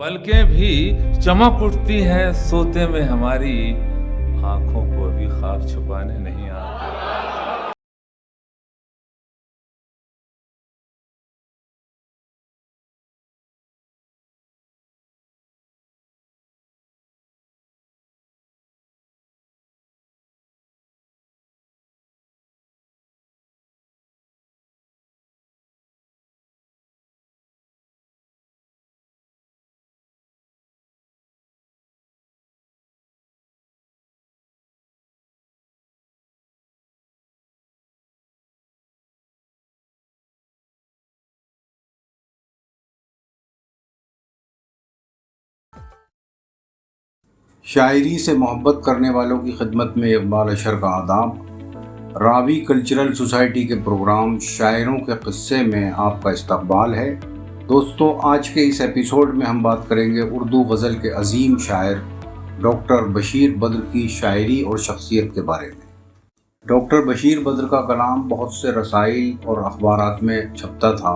पलकें भी चमक उठती हैं सोते में हमारी, आंखों को भी ख्वाब छुपाने नहीं आते। शायरी से मोहब्बत करने वालों की खिदमत में इकबाल अशर का आदाब। रावी कल्चरल सोसाइटी के प्रोग्राम शायरों के क़स्से में आपका इस्तकबाल है। दोस्तों, आज के इस एपिसोड में हम बात करेंगे उर्दू गज़ल के अजीम शायर डॉक्टर बशीर बद्र की शायरी और शख्सियत के बारे में। डॉक्टर बशीर बद्र का कलाम बहुत से रसाइल और अखबारात में छपता था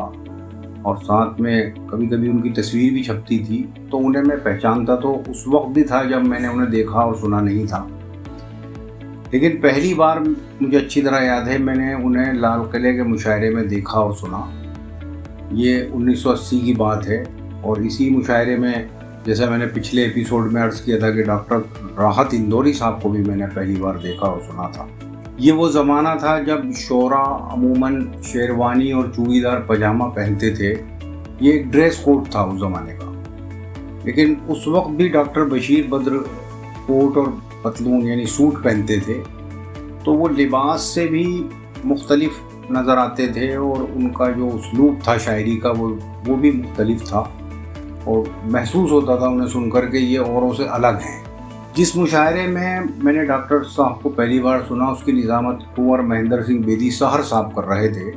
और साथ में कभी कभी उनकी तस्वीर भी छपती थी, तो उन्हें मैं पहचानता तो उस वक्त भी था जब मैंने उन्हें देखा और सुना नहीं था। लेकिन पहली बार मुझे अच्छी तरह याद है, मैंने उन्हें लाल किले के मुशायरे में देखा और सुना। ये 1980 की बात है और इसी मुशायरे में, जैसा मैंने पिछले एपिसोड में अर्ज़ किया था कि डॉक्टर राहत इंदौरी साहब को भी मैंने पहली बार देखा और सुना था। ये वो ज़माना था जब शोरा अमूमन शेरवानी और चूड़ीदार पजामा पहनते थे। ये एक ड्रेस कोड था उस ज़माने का। लेकिन उस वक्त भी डॉक्टर बशीर बद्र कोट और पतलून यानी सूट पहनते थे, तो वो लिबास से भी मुख्तलिफ नज़र आते थे और उनका जो उसलूब था शायरी का वो भी मुख्तलिफ था और महसूस होता था उन्हें सुनकर के ये औरों से अलग हैं। जिस मुशायरे में मैंने डॉक्टर साहब को पहली बार सुना, उसकी निज़ामत कुंवर महेंद्र सिंह बेदी सहर साहब कर रहे थे।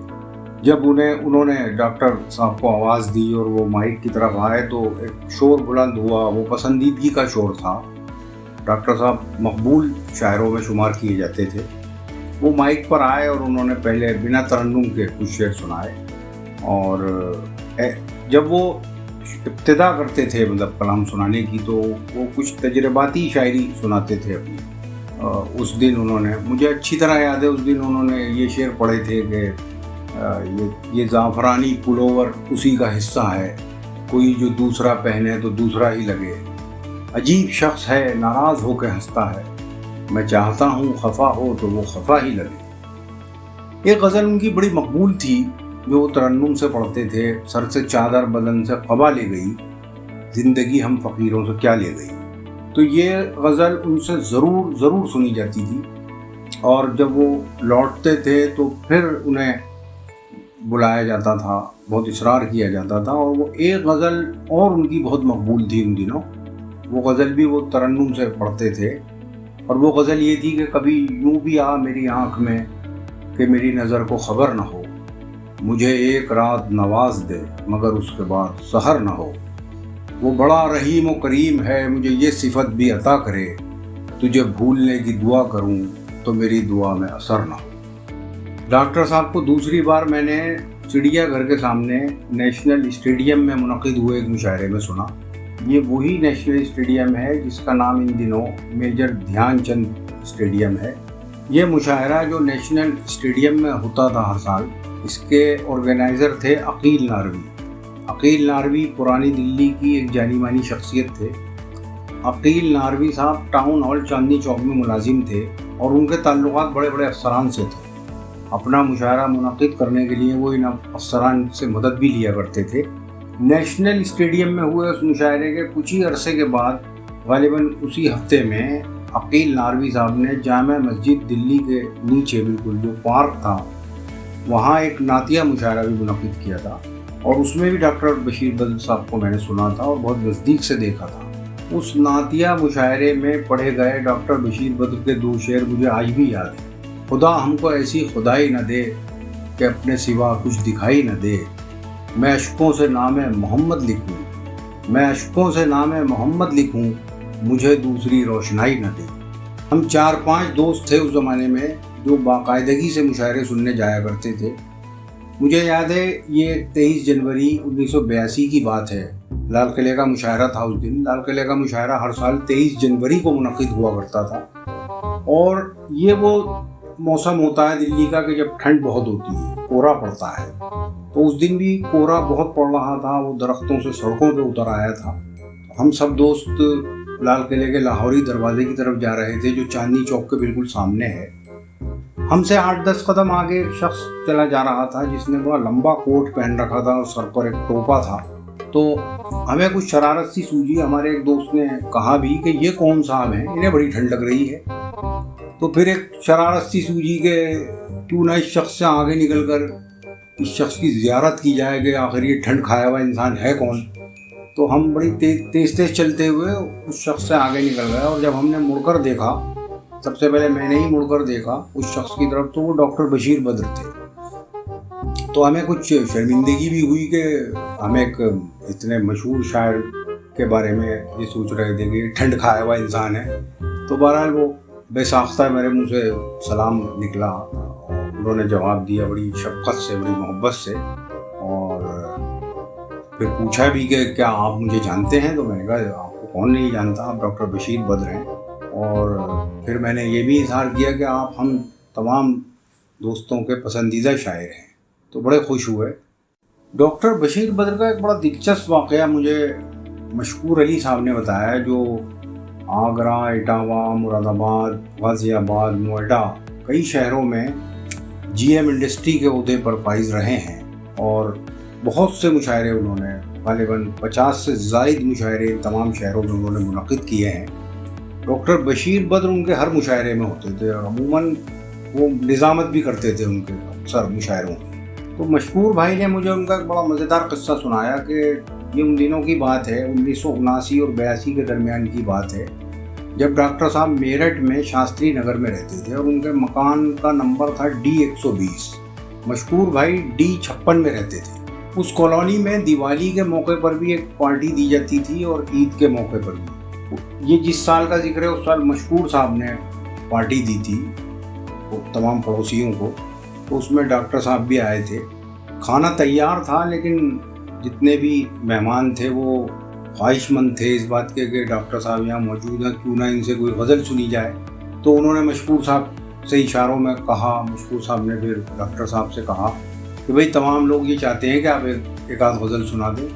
जब उन्होंने डॉक्टर साहब को आवाज़ दी और वो माइक की तरफ आए तो एक शोर बुलंद हुआ। वो पसंदीदगी का शोर था। डॉक्टर साहब मकबूल शायरों में शुमार किए जाते थे। वो माइक पर आए और उन्होंने पहले बिना तरन्नुम के कुछ शेर सुनाए और जब वो इब्तिदा करते थे मतलब कलाम सुनाने की, तो वो कुछ तजर्बाती शायरी सुनाते थे अपनी। उस दिन उन्होंने, मुझे अच्छी तरह याद है, उस दिन उन्होंने ये शेर पढ़े थे कि ये ज़ाफ़रानी पुलोवर उसी का हिस्सा है, कोई जो दूसरा पहने तो दूसरा ही लगे, अजीब शख्स है नाराज़ हो के हंसता है, मैं चाहता हूँ खफा हो तो वो खफा ही लगे। ये गज़ल उनकी बड़ी मकबूल थी जो वो तरन्नुम से पढ़ते थे। सर से चादर बदन से क़बा ले गई, ज़िंदगी हम फ़कीरों से क्या ले गई। तो ये गज़ल उनसे ज़रूर सुनी जाती थी और जब वो लौटते थे तो फिर उन्हें बुलाया जाता था, बहुत इसरार किया जाता था। और वो एक गज़ल और उनकी बहुत मकबूल थी उन दिनों। वो गज़ल भी वो तरन्नुम से पढ़ते थे और वो गज़ल ये थी कि कभी यूँ भी आ मेरी आँख में कि मेरी नज़र को ख़बर न हो, मुझे एक रात नवाज दे मगर उसके बाद सहर न हो, वो बड़ा रहीम व करीम है मुझे ये सिफत भी अता करे, तुझे भूलने की दुआ करूं तो मेरी दुआ में असर न हो। डॉक्टर साहब को दूसरी बार मैंने चिड़ियाघर के सामने नेशनल स्टेडियम में मुनक़िद हुए एक मुशायरे में सुना। ये वही नेशनल स्टेडियम है जिसका नाम इन दिनों मेजर ध्यानचंद स्टेडियम है। ये मुशायरा जो नेशनल स्टेडियम में होता था हर साल, इसके ऑर्गेनाइज़र थे अकील नारवी। अकील नारवी पुरानी दिल्ली की एक जानी मानी शख्सियत थे। अकील नारवी साहब टाउन हॉल चांदनी चौक में मुलाजिम थे और उनके ताल्लुकात बड़े बड़े अफसरान से थे। अपना मुशायरा मुनक़िद करने के लिए वो इन अफसरान से मदद भी लिया करते थे। नेशनल स्टेडियम में हुए उस मुशायरे के कुछ ही अरसे के बाद, ग़ालिबन उसी हफ्ते में, अकील नारवी साहब ने जामा मस्जिद दिल्ली के नीचे बिल्कुल जो पार्क था वहाँ एक नातिया मुशायरा भी मुनक़िद किया था और उसमें भी डॉक्टर बशीर बद्र साहब को मैंने सुना था और बहुत नज़दीक से देखा था। उस नातिया मुशायरे में पढ़े गए डॉक्टर बशीर बद्र के दो शेर मुझे आज भी याद हैं। खुदा हमको ऐसी खुदाई न दे कि अपने सिवा कुछ दिखाई न दे, मैं अशकों से नाम मोहम्मद लिखूँ, मैं अशकों से नाम मोहम्मद लिखूँ, मुझे दूसरी रोशनाई न दे। हम 4-5 दोस्त थे उस ज़माने में जो बाकायदगी से मुशायरे सुनने जाया करते थे। मुझे याद है ये 23 जनवरी 1982 की बात है। لال قلعے کا مشاعرہ تھا اس دن۔ لال قلعے کا مشاعرہ ہر سال 23 جنوری کو منعقد ہوا کرتا تھا، اور یہ وہ موسم ہوتا ہے دلی کا کہ جب ٹھنڈ بہت ہوتی ہے، کورا پڑتا ہے۔ تو اس دن بھی کورا بہت پڑ رہا تھا، وہ درختوں سے سڑکوں پہ اتر آیا تھا۔ ہم سب دوست لال قلعے کے لاہوری دروازے کی طرف جا رہے تھے، جو چاندنی چوک کے بالکل سامنے ہے۔ ہم سے 8-10 قدم آگے ایک شخص چلا جا رہا تھا جس نے بڑا لمبا کوٹ پہن رکھا تھا اور سر پر ایک ٹوپا تھا۔ تو ہمیں کچھ شرارت سی سوجی، ہمارے ایک دوست نے کہا بھی کہ یہ کون صاحب ہیں، انہیں بڑی ٹھنڈ لگ رہی ہے۔ تو پھر ایک شرارت سی سوجی کہ کیوں نہ اس شخص سے آگے نکل کر اس شخص کی زیارت کی جائے کہ آخر یہ ٹھنڈ کھایا ہوا انسان ہے کون۔ تو ہم بڑی تیز چلتے ہوئے اس شخص سے آگے نکل گئے، اور جب ہم نے مڑ کر دیکھا، سب سے پہلے میں نے ہی مڑ کر دیکھا اس شخص کی طرف، تو وہ ڈاکٹر بشیر بدر تھے۔ تو ہمیں کچھ شرمندگی بھی ہوئی کہ ہم ایک اتنے مشہور شاعر کے بارے میں یہ سوچ رہے تھے کہ ٹھنڈ کھایا ہوا انسان ہے۔ تو بہرحال وہ بے ساختہ میرے منہ سے سلام نکلا، انہوں نے جواب دیا بڑی شفقت سے، بڑی محبت سے، اور پھر پوچھا بھی کہ کیا آپ مجھے جانتے ہیں؟ تو میں نے کہا آپ کو کون نہیں جانتا، آپ ڈاکٹر بشیر بدر ہیں۔ اور پھر میں نے یہ بھی اظہار کیا کہ آپ ہم تمام دوستوں کے پسندیدہ شاعر ہیں۔ تو بڑے خوش ہوئے۔ ڈاکٹر بشیر بدر کا ایک بڑا دلچسپ واقعہ مجھے مشکور علی صاحب نے بتایا، جو آگرہ، اٹاوہ، مراد آباد، غازی آباد، نوئیڈا، کئی شہروں میں جی ایم انڈسٹری کے عہدے پر فائز رہے ہیں، اور بہت سے مشاعرے انہوں نے، غالباً 50 سے زائد مشاعرے تمام شہروں میں انہوں نے منعقد کیے ہیں۔ ڈاکٹر بشیر بدر ان کے ہر مشاعرے میں ہوتے تھے، اور عموماً وہ نظامت بھی کرتے تھے ان کے اکثر مشاعروں کی۔ تو مشکور بھائی نے مجھے ان کا ایک بڑا مزیدار قصہ سنایا کہ یہ ان دنوں کی بات ہے، 1979 اور 82 کے درمیان کی بات ہے، جب ڈاکٹر صاحب میرٹھ میں شاستری نگر میں رہتے تھے، اور ان کے مکان کا نمبر تھا D120۔ مشکور بھائی D56 میں رہتے تھے۔ اس کالونی میں دیوالی کے موقع پر بھی ایک پارٹی دی جاتی تھی، اور عید کے موقع پر بھی۔ یہ جس سال کا ذکر ہے اس سال مشکور صاحب نے پارٹی دی تھی تمام پڑوسیوں کو، تو اس میں ڈاکٹر صاحب بھی آئے تھے۔ کھانا تیار تھا، لیکن جتنے بھی مہمان تھے وہ خواہش مند تھے اس بات کے کہ ڈاکٹر صاحب یہاں موجود ہیں، کیوں نہ ان سے کوئی غزل سنی جائے۔ تو انہوں نے مشکور صاحب سے اشاروں میں کہا، مشکور صاحب نے پھر ڈاکٹر صاحب سے کہا کہ بھئی تمام لوگ یہ چاہتے ہیں کہ آپ ایک آدھ غزل سنا دیں۔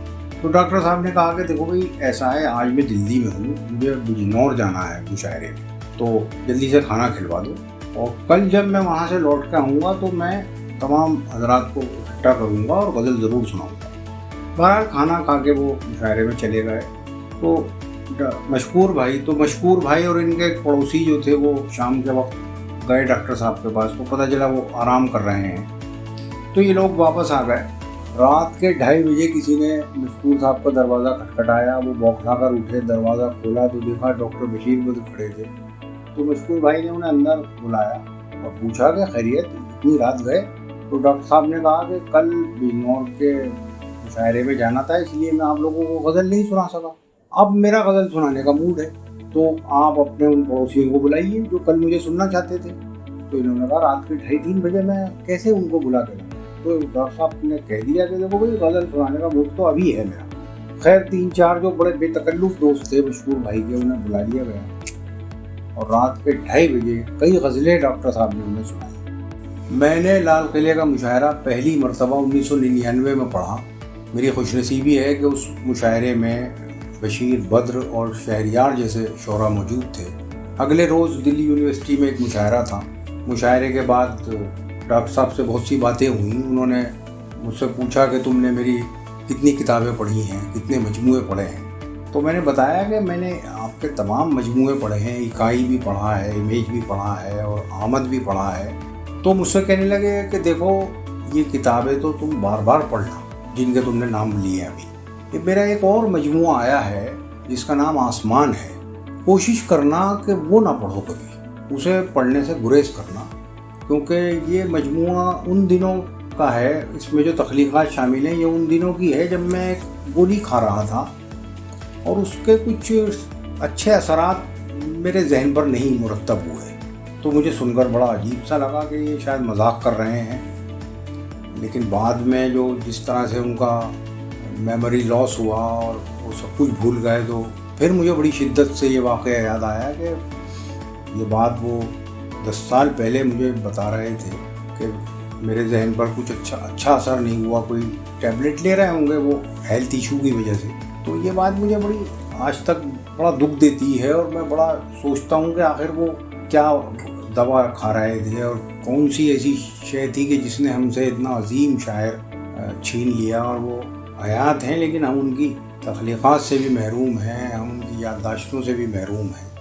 تو ڈاکٹر صاحب نے کہا کہ دیکھو بھئی ایسا ہے، آج میں دلی میں ہوں، مجھے بجنور جانا ہے مشاعرے میں، تو جلدی سے کھانا کھلوا دو، اور کل جب میں وہاں سے لوٹ کے آؤں گا تو میں تمام حضرات کو اکٹھا کروں گا اور غزل ضرور سناؤں گا۔ بہرحال کھانا کھا کے وہ مشاعرے میں چلے گئے۔ تو مشکور بھائی اور ان کے ایک پڑوسی جو تھے وہ شام کے وقت گئے ڈاکٹر صاحب کے پاس، تو پتہ چلا وہ آرام کر رہے ہیں۔ تو یہ لوگ واپس آ گئے۔ رات کے 2:30 بجے کسی نے مشکور صاحب کا دروازہ کھٹکھٹایا، وہ بوکھلا کر اٹھے، دروازہ کھولا تو دیکھا ڈاکٹر بشیر بدر کھڑے تھے۔ تو مشکور بھائی نے انہیں اندر بلایا اور پوچھا کہ خیریت، اتنی رات گئے؟ تو ڈاکٹر صاحب نے کہا کہ کل بجنور کے مشاعرے میں جانا تھا، اس لیے میں آپ لوگوں کو غزل نہیں سنا سکا، اب میرا غزل سنانے کا موڈ ہے، تو آپ اپنے ان پڑوسیوں کو بلائیے جو کل مجھے سننا چاہتے تھے۔ تو انہوں نے کہا رات کے 2:30-3 بجے میں کیسے ان کو بلا کے لاؤں؟ تو ڈاکٹر صاحب نے کہہ دیا کہ دیکھو بھائی غزل سنانے کا موڈ تو ابھی ہے میرا۔ خیر 3-4 جو بڑے بے تکلف دوست تھے مشکور بھائی کے، انہیں بلا لیا گیا، اور رات کے 2:30 بجے کئی غزلیں ڈاکٹر صاحب نے انہیں سنائی۔ میں نے لال قلعے کا مشاعرہ پہلی مرتبہ 1999 میں پڑھا۔ میری خوش نصیبی ہے کہ اس مشاعرے میں بشیر بدر اور شہریار جیسے شعراء موجود تھے۔ اگلے روز دلی یونیورسٹی میں ایک مشاعرہ تھا۔ مشاعرے کے بعد ڈاکٹر صاحب سے بہت سی باتیں ہوئیں۔ انہوں نے مجھ سے پوچھا کہ تم نے میری کتنی کتابیں پڑھی ہیں، کتنے مجموعے پڑھے ہیں۔ تو میں نے بتایا کہ میں نے آپ کے تمام مجموعے پڑھے ہیں، اکائی بھی پڑھا ہے، امیج بھی پڑھا ہے، اور آمد بھی پڑھا ہے۔ تو مجھ سے کہنے لگے کہ دیکھو یہ کتابیں تو تم بار بار پڑھنا جن کے تم نے نام لیے ہیں ابھی۔ یہ میرا ایک اور مجموعہ آیا ہے جس کا نام آسمان ہے، کوشش کرنا کہ وہ نہ پڑھو کبھی، اسے پڑھنے سے گریز کرنا، کیونکہ یہ مجموعہ ان دنوں کا ہے، اس میں جو تخلیقات شامل ہیں یہ ان دنوں کی ہے جب میں ایک گولی کھا رہا تھا، اور اس کے کچھ اچھے اثرات میرے ذہن پر نہیں مرتب ہوئے۔ تو مجھے سن کر بڑا عجیب سا لگا کہ یہ شاید مذاق کر رہے ہیں، لیکن بعد میں جو جس طرح سے ان کا मेमोरी लॉस हुआ और वो सब कुछ भूल गए, तो फिर मुझे बड़ी शिद्दत से ये वाक़या याद आया कि ये बात वो 10 साल पहले मुझे बता रहे थे कि मेरे जहन पर कुछ अच्छा असर नहीं हुआ, कोई टैबलेट ले रहे होंगे वो हेल्थ इशू की वजह से। तो ये बात मुझे बड़ी आज तक बड़ा दुख देती है और मैं बड़ा सोचता हूँ कि आखिर वो क्या दवा खा रहे थे और कौन सी ऐसी शय थी कि जिसने हमसे इतना अजीम शायर छीन लिया। और वो हयात हैं लेकिन हम उनकी तख्लीक़ात से भी महरूम हैं, हम उनकी याददाश्तों से भी महरूम हैं।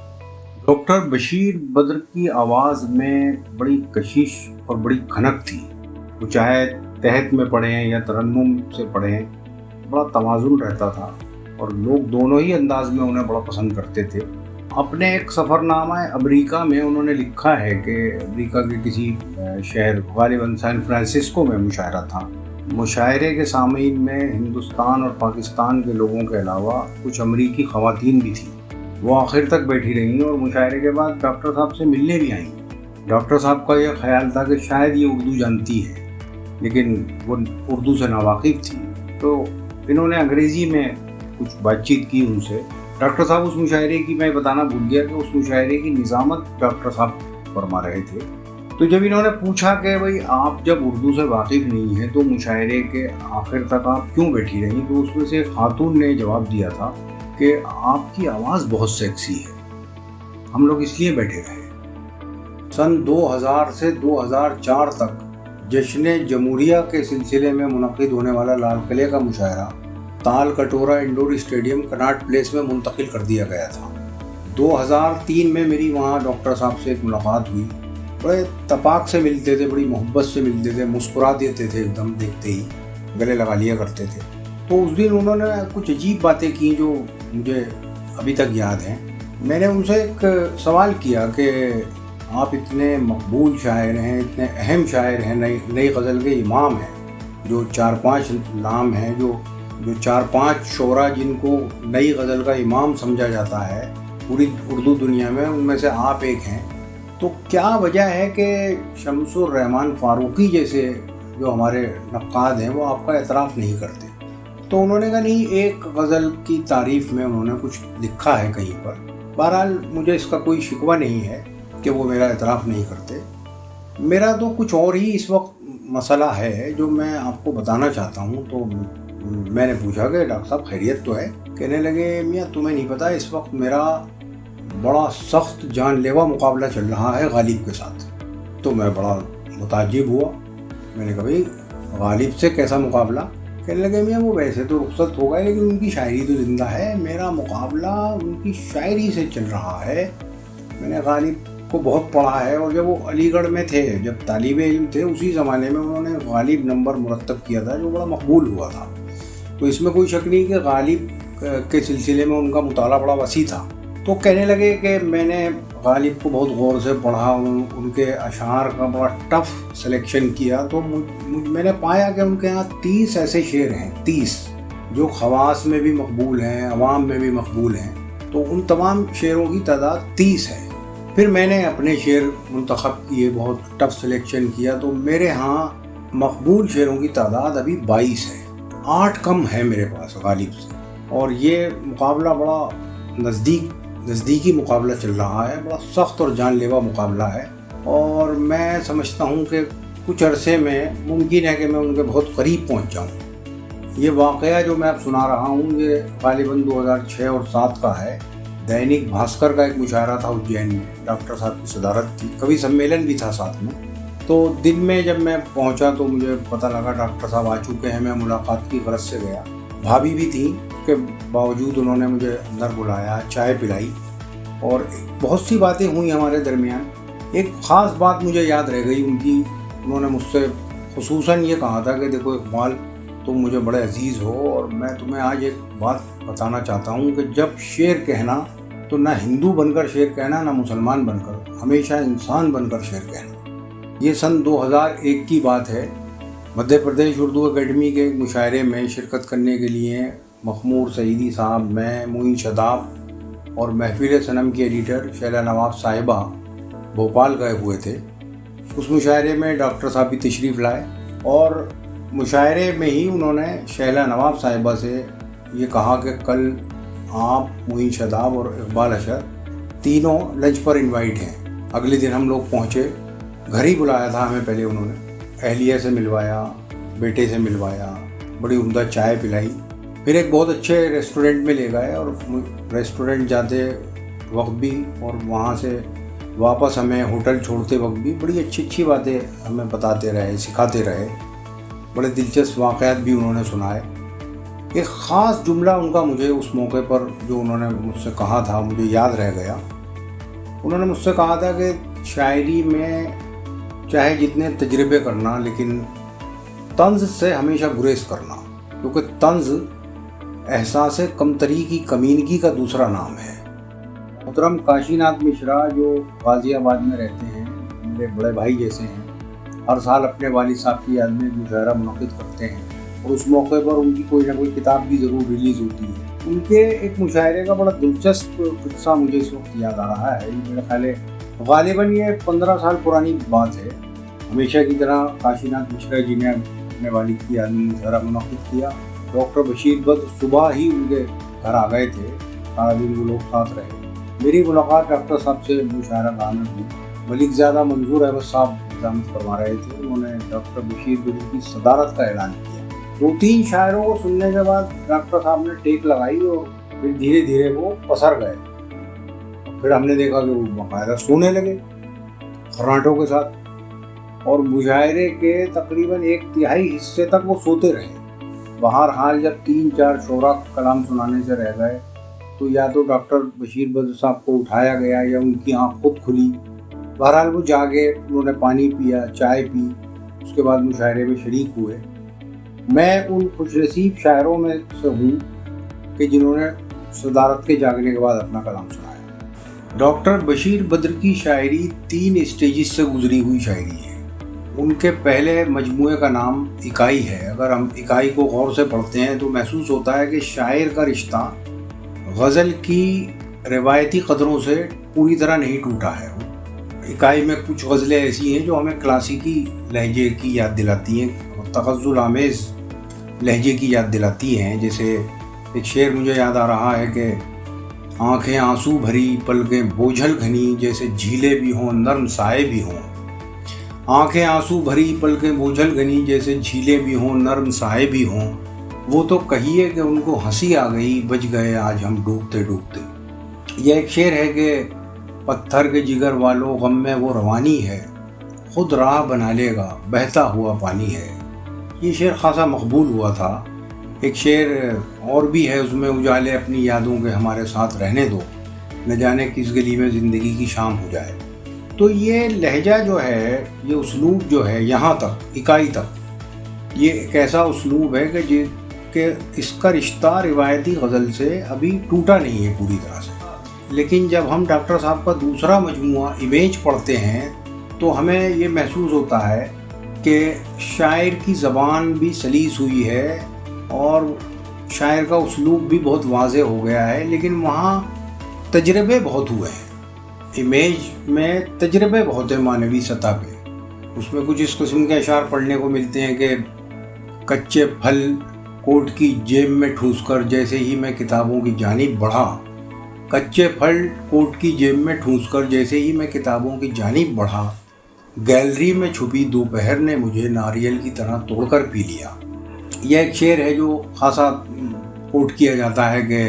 डॉक्टर बशीर बद्र की आवाज़ में बड़ी कशिश और बड़ी खनक थी। वो चाहे तहत में पढ़ें या तरन्नुम से पढ़ें, बड़ा तवाज़ुन रहता था और लोग दोनों ही अंदाज में उन्हें बड़ा पसंद करते थे। अपने एक सफ़रनामा अमरीका में उन्होंने लिखा है कि अमरीका के किसी शहर गालिबन सैन फ्रांसिस्को में मुशायरा था। मुशायरे के सामीन में हिंदुस्तान और पाकिस्तान के लोगों के अलावा कुछ अमरीकी ख़वातीन भी थी। वो आखिर तक बैठी रहीं और मुशायरे के बाद डॉक्टर साहब से मिलने भी आईं। डॉक्टर साहब का यह ख्याल था कि शायद ये उर्दू जानती है, लेकिन वो उर्दू से नावाकिफ़ थी, तो इन्होंने अंग्रेज़ी में कुछ बातचीत की उनसे। डॉक्टर साहब उस मुशायरे की, मैं बताना भूल गया कि उस मुशायरे की निज़ामत डॉक्टर साहब फरमा रहे थे। तो जब इन्होंने पूछा कि भाई आप जब उर्दू से वाकिफ़ नहीं हैं तो मुशायरे के आखिर तक आप क्यों बैठी रहीं, तो उसमें से खातून ने जवाब दिया था कि आपकी आवाज़ बहुत सेक्सी है, हम लोग इसलिए बैठे रहे। सन 2000 से 2004 तक जश्न जमहूरिया के सिलसिले में मुनक़िद होने वाला लाल किले का मुशायरा ताल कटोरा इंडोर स्टेडियम कनाट प्लेस में मुंतकिल कर दिया गया था। 2003 में मेरी वहाँ डॉक्टर साहब से एक मुलाकात हुई। बड़े तपाक से मिलते थे, बड़ी मोहब्बत से मिलते थे, मुस्कुरा देते थे, एकदम देखते ही गले लगा लिया करते थे। तो उस दिन उन्होंने कुछ अजीब बातें की जो मुझे अभी तक याद हैं। मैंने उनसे एक सवाल किया कि आप इतने मकबूल शायर हैं, इतने अहम शायर हैं, नई गज़ल के इमाम हैं, जो 4-5 नाम हैं, जो 4-5 शोरा जिनको नई गज़ल का इमाम समझा जाता है पूरी उर्दू दुनिया में, उनमें से आप एक हैं। तो क्या वजह है कि शम्सुर रहमान फ़ारूकी जैसे जो हमारे नक्काद हैं वो आपका एतराफ़ नहीं करते? तो उन्होंने कहा नहीं, एक गज़ल की तारीफ़ में उन्होंने कुछ लिखा है कहीं पर। बहरहाल मुझे इसका कोई शिकवा नहीं है कि वो मेरा एतराफ़ नहीं करते। मेरा तो कुछ और ही इस वक्त मसला है जो मैं आपको बताना चाहता हूँ। तो मैंने पूछा कि डॉक्टर साहब खैरियत तो है? कहने लगे मियाँ तुम्हें नहीं पता, इस वक्त मेरा बड़ा सख्त जानलेवा मुकाबला चल रहा है गालिब के साथ। तो मैं बड़ा मुताज्जिब हुआ। मैंने कहा भाई गालिब से कैसा मुकाबला? कहने लगे मियाँ वो वैसे तो रुखसत हो गए लेकिन उनकी शायरी तो ज़िंदा है, मेरा मुकाबला उनकी शायरी से चल रहा है। मैंने गालिब को बहुत पढ़ा है और जब वो अलीगढ़ में थे, जब तालिबे इल्म थे, उसी ज़माने में उन्होंने गालिब नंबर मुरतब किया था जो बड़ा मकबूल हुआ था। तो इसमें कोई शक नहीं कि गालिब के सिलसिले में उनका मुताला बड़ा वसी था। तो कहने लगे कि मैंने गालिब को बहुत गौर से पढ़ा, उनके अशार का बड़ा टफ सिलेक्शन किया। तो मैंने पाया कि उनके यहाँ 30 ऐसे शेर हैं, 30 जो खवास में भी मकबूल हैं, अवाम में भी मकबूल हैं। तो उन तमाम शेरों की तादाद 30 है। फिर मैंने अपने शेर मुंतखब किए, बहुत टफ सिलेक्शन किया, तो मेरे यहाँ मकबूल शेरों की तादाद अभी 22 है, 8 कम है मेरे पास गालिब से। और ये मुकाबला बड़ा नज़दीकी मुकाबला चल रहा है, बड़ा सख्त और जानलेवा मुकाबला है। और मैं समझता हूँ कि कुछ अरसे में मुमकिन है कि मैं उनके बहुत करीब पहुँच जाऊँ। ये वाक़या जो मैं अब सुना रहा हूँ ये गालिबन 2006 और 7 का है। दैनिक भास्कर का एक मुशायरा था उज्जैन में, डॉक्टर साहब की सदारत थी, कवि सम्मेलन भी था साथ में। तो दिन में जब मैं पहुंचा तो मुझे पता लगा डॉक्टर साहब आ चुके हैं। मैं मुलाकात की गरज से गया, भाभी भी थी, उसके बावजूद उन्होंने मुझे अंदर बुलाया, चाय पिलाई और बहुत सी बातें हुई हमारे दरमियान। एक ख़ास बात मुझे याद रह गई उनकी। उन्होंने मुझसे खुसूसन ये कहा था कि देखो इकबाल, तुम मुझे बड़े अजीज़ हो और मैं तुम्हें आज एक बात बताना चाहता हूँ कि जब शेर कहना तो ना हिंदू बनकर शेर कहना, ना मुसलमान बनकर, हमेशा इंसान बनकर शेर कहना। ये सन 2001 की बात है। मध्य प्रदेश उर्दू एकेडमी के मुशायरे में शिरकत करने के लिए मखमूर सईदी साहब, मैं, मोइन शदाब और महफिल सनम की एडिटर शैला नवाब साहिबा भोपाल गए हुए थे। उस मुशायरे में डॉक्टर साहब भी तशरीफ़ लाए और مشاعرے میں ہی انہوں نے شہلا نواب صاحبہ سے یہ کہا کہ کل آپ، معین شاداب اور اقبال اشر تینوں لنچ پر انوائٹ ہیں۔ اگلے دن ہم لوگ پہنچے، گھر ہی بلایا تھا ہمیں پہلے انہوں نے، اہلیہ سے ملوایا، بیٹے سے ملوایا، بڑی عمدہ چائے پلائی، پھر ایک بہت اچھے ریسٹورنٹ میں لے گئے، اور ریسٹورنٹ جاتے وقت بھی اور وہاں سے واپس ہمیں ہوٹل چھوڑتے وقت بھی بڑی اچھی باتیں ہمیں بتاتے رہے، سکھاتے رہے، بڑے دلچسپ واقعات بھی انہوں نے سنائے۔ ایک خاص جملہ ان کا مجھے اس موقع پر جو انہوں نے مجھ سے کہا تھا مجھے یاد رہ گیا۔ انہوں نے مجھ سے کہا تھا کہ شاعری میں چاہے جتنے تجربے کرنا، لیکن طنز سے ہمیشہ گریز کرنا، کیونکہ طنز احساس کمتری کی کمینگی کا دوسرا نام ہے۔ محترم کاشی ناتھ مشرا جو غازی آباد میں رہتے ہیں، میرے بڑے بھائی جیسے ہیں، ہر سال اپنے والد صاحب کی یاد میں ایک مشاعرہ منعقد کرتے ہیں، اور اس موقع پر ان کی کوئی نہ کوئی کتاب بھی ضرور ریلیز ہوتی ہے۔ ان کے ایک مشاعرے کا بڑا دلچسپ قصہ مجھے اس وقت یاد آ رہا ہے۔ میرا خیال ہے غالباً یہ 15 سال پرانی بات ہے۔ ہمیشہ کی طرح کاشی ناتھ مشرا جی نے اپنے والد کی یاد میں مشاعرہ منعقد کیا۔ ڈاکٹر بشیر بدر صبح ہی ان کے گھر آ گئے تھے، سارا دن وہ لوگ ساتھ رہے۔ میری ملاقات ڈاکٹر صاحب سے مشاعرہ گاہ میں ہوئی۔ ملک زیادہ منظور احمد صاحب نظامت فرما رہے تھے۔ انہوں نے ڈاکٹر بشیر بدر کی صدارت کا اعلان کیا۔ 2-3 شاعروں کو سننے کے بعد ڈاکٹر صاحب نے ٹیک لگائی اور پھر دھیرے دھیرے وہ پسر گئے۔ پھر ہم نے دیکھا کہ وہ باقاعدہ سونے لگے خراٹوں کے ساتھ، اور مشاعرے کے تقریباً 1/3 حصے تک وہ سوتے رہے۔ بہرحال جب 3-4 شعراء کلام سنانے سے رہ گئے تو یا تو ڈاکٹر بشیر بدر صاحب کو اٹھایا گیا یا ان کی آنکھ خود کھلی۔ بہرحال وہ جاگے، انہوں نے پانی پیا، چائے پی، اس کے بعد مشاعرے میں شریک ہوئے۔ میں ان خوش نصیب شاعروں میں سے ہوں کہ جنہوں نے صدارت کے جاگنے کے بعد اپنا کلام سنایا۔ ڈاکٹر بشیر بدر کی شاعری 3 اسٹیجز سے گزری ہوئی شاعری ہے۔ ان کے پہلے مجموعے کا نام اکائی ہے۔ اگر ہم اکائی کو غور سے پڑھتے ہیں تو محسوس ہوتا ہے کہ شاعر کا رشتہ غزل کی روایتی قدروں سے پوری طرح نہیں ٹوٹا ہے۔ اکائی میں کچھ غزلیں ایسی ہیں جو ہمیں کلاسیکی لہجے کی یاد دلاتی ہیں، تغزل آمیز لہجے کی یاد دلاتی ہیں۔ جیسے ایک شعر مجھے یاد آ رہا ہے کہ آنکھیں آنسو بھری پلکیں بوجھل گھنی، جیسے جھیلیں بھی ہوں نرم سائے بھی ہوں۔ آنکھیں آنسو بھری پلکیں بوجھل گھنی، جیسے جھیلیں بھی ہوں نرم سائے بھی ہوں، وہ تو کہیے کہ ان کو ہنسی آ گئی، بچ گئے آج ہم ڈوبتے ڈوبتے۔ یہ ایک شعر ہے کہ پتھر کے جگر والوں غم میں وہ روانی ہے، خود راہ بنا لے گا بہتا ہوا پانی ہے۔ یہ شعر خاصا مقبول ہوا تھا۔ ایک شعر اور بھی ہے، اس میں اجالے اپنی یادوں کے ہمارے ساتھ رہنے دو، نہ جانے کس گلی میں زندگی کی شام ہو جائے۔ تو یہ لہجہ جو ہے، یہ اسلوب جو ہے، یہاں تک اکائی تک یہ ایک ایسا اسلوب ہے کہ اس کا رشتہ روایتی غزل سے ابھی ٹوٹا نہیں ہے پوری طرح سے۔ لیکن جب ہم ڈاکٹر صاحب کا دوسرا مجموعہ امیج پڑھتے ہیں تو ہمیں یہ محسوس ہوتا ہے کہ شاعر کی زبان بھی سلیس ہوئی ہے اور شاعر کا اسلوب بھی بہت واضح ہو گیا ہے، لیکن وہاں تجربے بہت ہوئے ہیں۔ امیج میں تجربے بہت ہیں معنوی سطح پہ۔ اس میں کچھ اس قسم کے اشعار پڑھنے کو ملتے ہیں کہ کچے پھل کوٹ کی جیب میں ٹھوس کر جیسے ہی میں کتابوں کی جانب بڑھا، کچے پھل کوٹ کی جیب میں ٹھوس کر جیسے ہی میں کتابوں کی جانب بڑھا، گیلری میں چھپی دوپہر نے مجھے ناریل کی طرح توڑ کر پی لیا۔ یہ ایک شعر ہے جو خاصا کوٹ کیا جاتا ہے کہ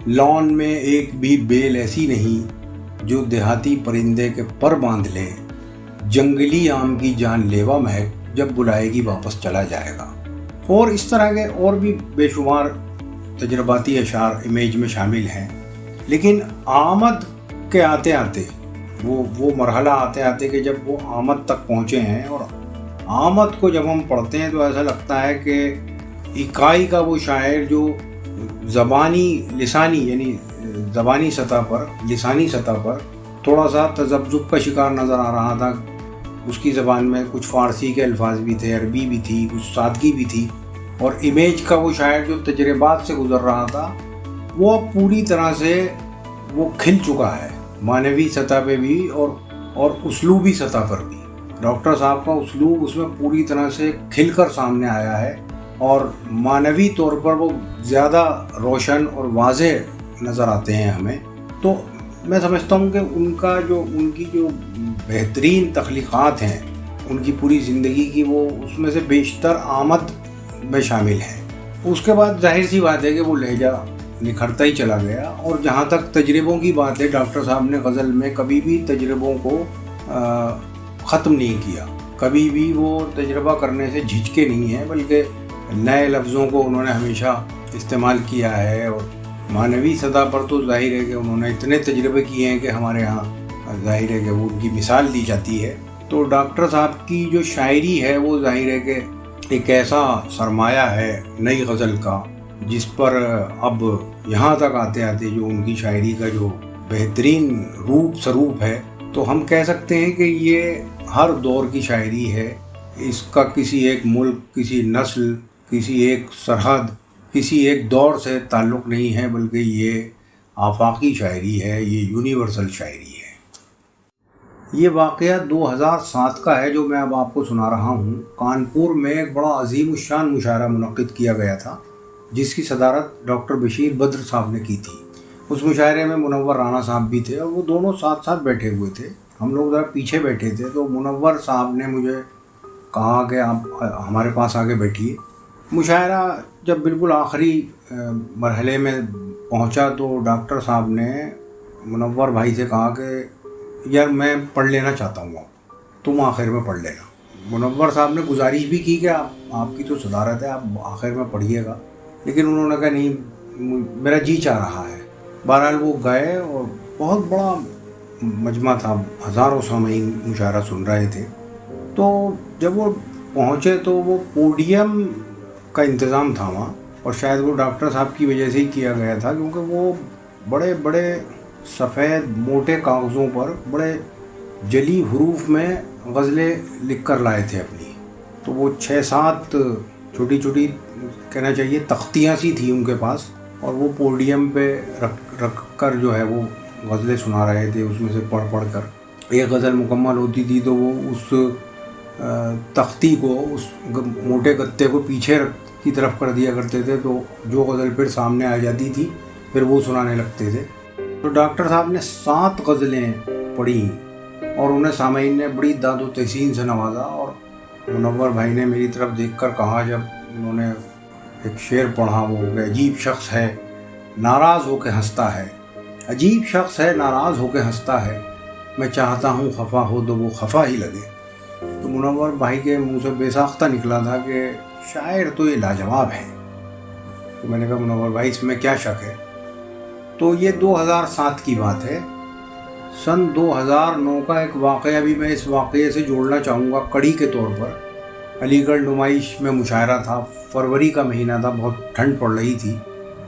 لان میں ایک بھی بیل ایسی نہیں جو دیہاتی پرندے کے پر باندھ لے، جنگلی آم کی جان لیوا مہک جب بلائے گی واپس چلا جائے گا۔ اور اس طرح کے اور بھی بے شمار تجرباتی اشعار امیج میں شامل ہیں۔ لیکن آمد کے آتے آتے وہ مرحلہ آتے آتے کہ جب وہ آمد تک پہنچے ہیں، اور آمد کو جب ہم پڑھتے ہیں تو ایسا لگتا ہے کہ اکائی کا وہ شاعر جو زبانی سطح پر لسانی سطح پر تھوڑا سا تذبذب کا شکار نظر آ رہا تھا، اس کی زبان میں کچھ فارسی کے الفاظ بھی تھے، عربی بھی تھی، کچھ سادگی بھی تھی، اور امیج کا وہ شاعر جو تجربات سے گزر رہا تھا وہ پوری طرح سے وہ کھل چکا ہے، معنوی سطح پہ بھی اور اسلوبی سطح پر بھی۔ डॉक्टर साहब का उसलूब उसमें पूरी तरह से खिलकर सामने आया है और मानवी तौर पर वो ज़्यादा रोशन और वाज़ेह नज़र आते हैं हमें। तो मैं समझता हूँ कि उनकी जो बेहतरीन तख्लीक़ात हैं उनकी पूरी ज़िंदगी की, वो उसमें से बेशतर आमद में शामिल है। उसके बाद जाहिर सी बात है कि वो लहजा निखरता ही चला गया। और जहाँ तक तजर्बों की बात है, डॉक्टर साहब ने गज़ल में कभी भी तजर्बों को ख़त्म नहीं किया, कभी भी वो तजर्बा करने से झिझके नहीं हैं, बल्कि नए लफ्ज़ों को उन्होंने हमेशा इस्तेमाल किया है। और मानवी सतह पर तो जाहिर है कि उन्होंने इतने तजर्बे किए हैं कि हमारे यहाँ जाहिर है कि वो उनकी मिसाल दी जाती है। तो डॉक्टर साहब की जो शायरी है वो जाहिर है कि एक ऐसा सरमाया है नई गज़ल का, जिस पर अब यहाँ तक आते आते जो उनकी शायरी का जो बेहतरीन रूप स्वरूप है, तो हम कह सकते हैं कि ये हर दौर की शायरी है। इसका किसी एक मुल्क, किसी नस्ल, किसी एक सरहद, किसी एक दौर से ताल्लुक़ नहीं है, बल्कि ये आफाकी शायरी है, ये यूनिवर्सल शायरी है। ये वाक़या 2007 का है जो मैं अब आपको सुना रहा हूँ। कानपुर में एक बड़ा अज़ीमुश्शान मुशायरा मुनक़्क़िद किया गया था, जिसकी सदारत डॉक्टर बशीर बद्र साहब ने की थी। उस मुशायरे में मुनव्वर राना साहब भी थे और वो दोनों साथ साथ बैठे हुए थे। हम लोग ज़रा पीछे बैठे थे, तो मुनव्वर साहब ने मुझे कहा कि आप हमारे पास आके बैठिए। मुशायरा जब बिल्कुल आखिरी मरहले में पहुंचा तो डॉक्टर साहब ने मुनव्वर भाई से कहा कि यार मैं पढ़ लेना चाहता हूँ, आप तुम आखिर में पढ़ लेना। मुनव्वर साहब ने गुजारिश भी की कि आपकी तो सदारत है, आप आखिर में पढ़िएगा, लेकिन उन्होंने कहा नहीं, मेरा जी चाह रहा है। बहरहाल वो गए और बहुत बड़ा मजमा था, हज़ारों सामीन मुशायरा सुन रहे थे। तो जब वो पहुँचे तो वो पोडियम का इंतज़ाम था वहाँ, और शायद वो डॉक्टर साहब की वजह से ही किया गया था, क्योंकि वो बड़े बड़े सफ़ेद मोटे कागज़ों पर बड़े जली हरूफ में गज़लें लिख कर लाए थे अपनी। तो वो 6-7 छोटी छोटी कहना चाहिए तख्तियाँ सी थी उनके पास, और वो पोडियम पे रख कर जो है वो गज़लें सुना रहे थे। उसमें से पढ़ पढ़ कर एक गज़ल मुकम्मल होती थी तो वो उस तख्ती को, उस मोटे गत्ते को पीछे की तरफ कर दिया करते थे, तो जो गज़ल फिर सामने आ जाती थी फिर वो सुनाने लगते थे। तो डॉक्टर साहब ने 7 गज़लें पढ़ी और उन्हें सामीन ने बड़ी दाद व तहसीन से नवाजा। और मुनव्वर भाई ने मेरी तरफ देखकर कहा, जब उन्होंने एक शेर पढ़ा, वो अजीब शख्स है नाराज़ होकर हंसता है, अजीब शख्स है नाराज़ होकर हंसता है, मैं चाहता हूँ खफा हो तो वो खफा ही लगे। तो मुनव्वर भाई के मुंह से बेसाख्ता निकला था कि शायर तो ये लाजवाब है। तो मैंने कहा मुनव्वर भाई इसमें क्या शक है। तो ये 2007 की बात है। सन 2009 का एक वाक़या भी मैं इस वाक़ये से जोड़ना चाहूँगा कड़ी के तौर पर। अलीगढ़ नुमाइश में मुशायरा था, फरवरी का महीना था, बहुत ठंड पड़ रही थी।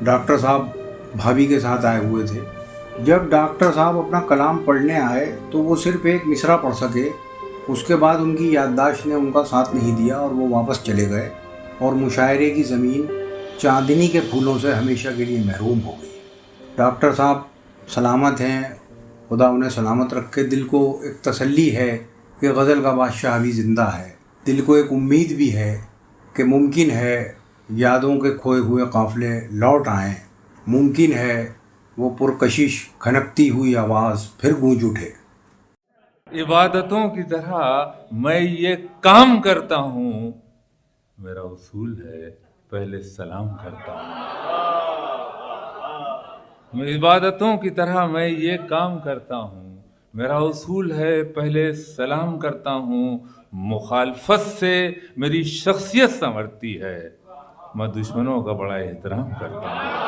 डॉक्टर साहब भाभी के साथ आए हुए थे। जब डॉक्टर साहब अपना कलाम पढ़ने आए तो वो सिर्फ़ एक मिसरा पढ़ सके, उसके बाद उनकी याददाश्त ने उनका साथ नहीं दिया और वो वापस चले गए, और मुशायरे की ज़मीन चांदनी के फूलों से हमेशा के लिए महरूम हो गई। डॉक्टर साहब सलामत हैं, खुदा उन्हें सलामत रखे। दिल को एक तसल्ली है कि गज़ल का बादशाह अभी ज़िंदा है। दिल को एक उम्मीद भी है कि मुमकिन है यादों के खोए हुए काफ़िले लौट आएँ, मुमकिन है वो पुरकशिश खनकती हुई आवाज़ फिर गूंज उठे। इबादतों की तरह मैं ये काम करता हूँ, मेरा उसूल है पहले सलाम करता हूँ। इबादतों की तरह मैं ये काम करता हूँ, मेरा उसूल है पहले सलाम करता हूँ। मुखालफत से मेरी शख्सियत संवरती है, मैं दुश्मनों का बड़ा एहतराम करता हूँ।